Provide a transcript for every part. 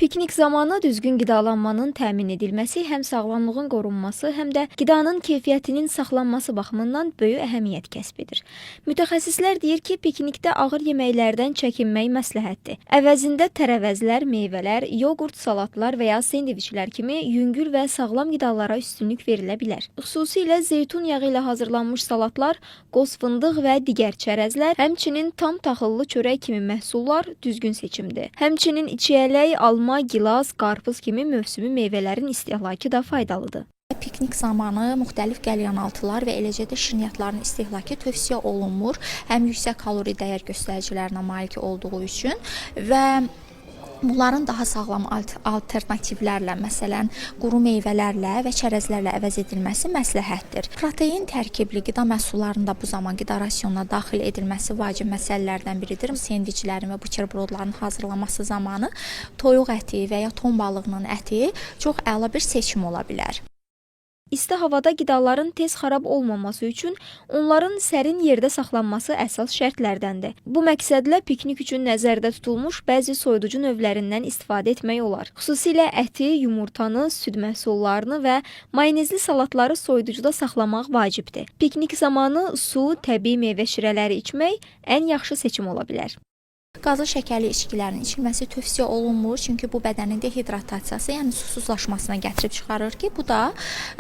Piknik zamanı düzgün qidalanmanın təmin edilməsi həm sağlamlığın qorunması, həm də qidanın keyfiyyətinin saxlanması baxımından böyük əhəmiyyət kəsb edir. Mütəxəssislər deyir ki, piknikdə ağır yeməklərdən çəkinmək məsləhətdir. Əvəzində tərəvəzlər, meyvələr, yoğurt, salatlar və ya sendviçlər kimi yüngül və sağlam qidalara üstünlük verilə bilər. Xüsusilə zeytun yağı ilə hazırlanmış salatlar, qoz fındıq və digər çərəzlər, həmçinin tam taxıllı çörək kimi məhsullar düzgün seçimdir. Həmçinin içiyələk, alma, gilas, qarpız kimi mövsümi meyvələrin istehlakı da faydalıdır. Piknik zamanı müxtəlif qəlyanaltılar və eləcə də şirniyyatların istehlakı tövsiyə olunmur. Həm yüksək kalori dəyər göstəricilərinə malik olduğu üçün və bunların daha sağlam alternativlərlə, məsələn, quru meyvələrlə və çərəzlərlə əvəz edilməsi məsləhətdir. Protein tərkibli qida məhsullarında bu zaman qida rasionuna daxil edilməsi vacib məsələlərdən biridir. Sendviçlərin və buterbrodların hazırlanması zamanı toyuq əti və ya ton balığının əti çox əla bir seçim ola bilər. İsti havada qidaların tez xarab olmaması üçün onların sərin yerdə saxlanması əsas şərtlərdəndir. Bu məqsədlə piknik üçün nəzərdə tutulmuş bəzi soyuducu növlərindən istifadə etmək olar. Xüsusilə əti, yumurtanı, süd məhsullarını və mayonezli salatları soyuducuda saxlamaq vacibdir. Piknik zamanı su, təbii meyvə şirələri içmək ən yaxşı seçim ola bilər. Qazlı şəkərli içkilərin içilməsi tövsiyə olunmur, çünki bu bədənin dehidratasiyası, yəni susuzlaşmasına gətirib çıxarır ki, bu da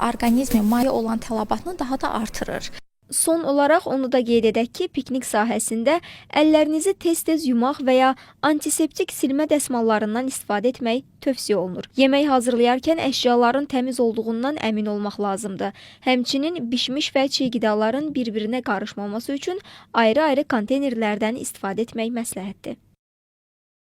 orqanizmin maya olan tələbatını daha da artırır. Son olaraq onu da qeyd edək ki, piknik sahəsində əllərinizi tez-tez yumaq və ya antiseptik silmə dəsmallarından istifadə etmək tövsiyə olunur. Yemək hazırlayarkən əşyaların təmiz olduğundan əmin olmaq lazımdır. Həmçinin bişmiş və çiğ qidaların bir-birinə qarışmaması üçün ayrı-ayrı konteynerlərdən istifadə etmək məsləhətdir.